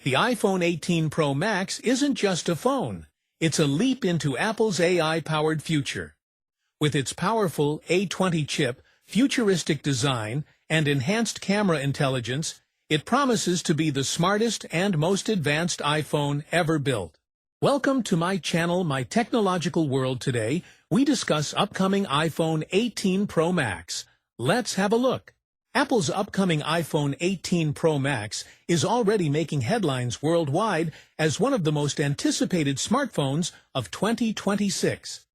The iPhone 18 Pro Max isn't just a phone. It's a leap into Apple's AI-powered future. With its powerful A20 chip, futuristic design, and enhanced camera intelligence, it promises to be the smartest and most advanced iPhone ever built. Welcome to my channel, My Technological World. Today, we discuss upcoming iPhone 18 Pro Max. Let's have a look. Apple's upcoming iPhone 18 Pro Max is already making headlines worldwide as one of the most anticipated smartphones of 2026.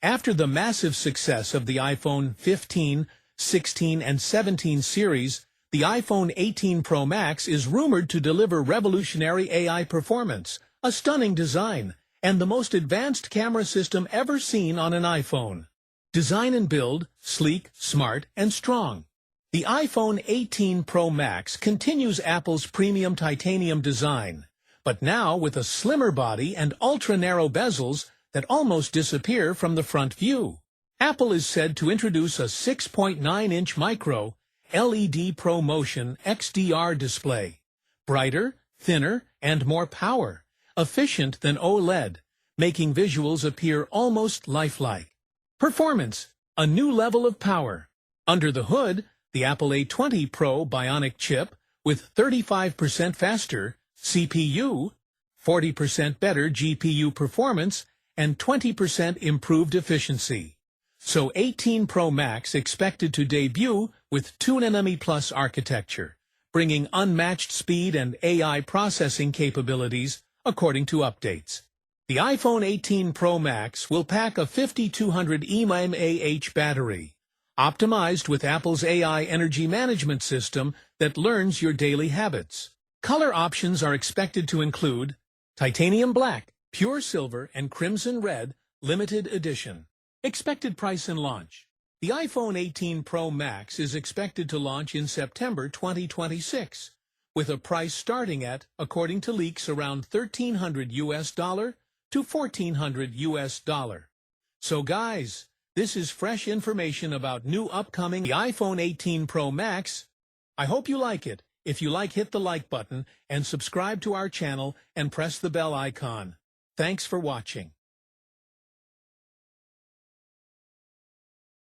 After the massive success of the iPhone 15, 16, and 17 series, the iPhone 18 Pro Max is rumored to deliver revolutionary AI performance, a stunning design, and the most advanced camera system ever seen on an iPhone. Design and build, sleek, smart, and strong. The iPhone 18 Pro Max continues Apple's premium titanium design, but now with a slimmer body and ultra-narrow bezels that almost disappear from the front view. Apple is said to introduce a 6.9-inch micro LED ProMotion XDR display. Brighter, thinner, and more power. Efficient than OLED, making visuals appear almost lifelike. Performance, a new level of power. Under the hood, the Apple A20 Pro Bionic chip with 35% faster CPU, 40% better GPU performance, and 20% improved efficiency. So 18 Pro Max expected to debut with 2nm Plus architecture, bringing unmatched speed and AI processing capabilities according to updates. The iPhone 18 Pro Max will pack a 5200 mAh battery, optimized with Apple's AI energy management system that learns your daily habits. Color options are expected to include titanium black, pure silver, and crimson red, limited edition. Expected price and launch. The iPhone 18 Pro Max is expected to launch in September 2026, with a price starting at, according to leaks, around $1,300 to $1,400. So guys, this is fresh information about new upcoming the iPhone 18 Pro Max. I hope you like it. If you like, hit the like button and subscribe to our channel and press the bell icon. Thanks for watching.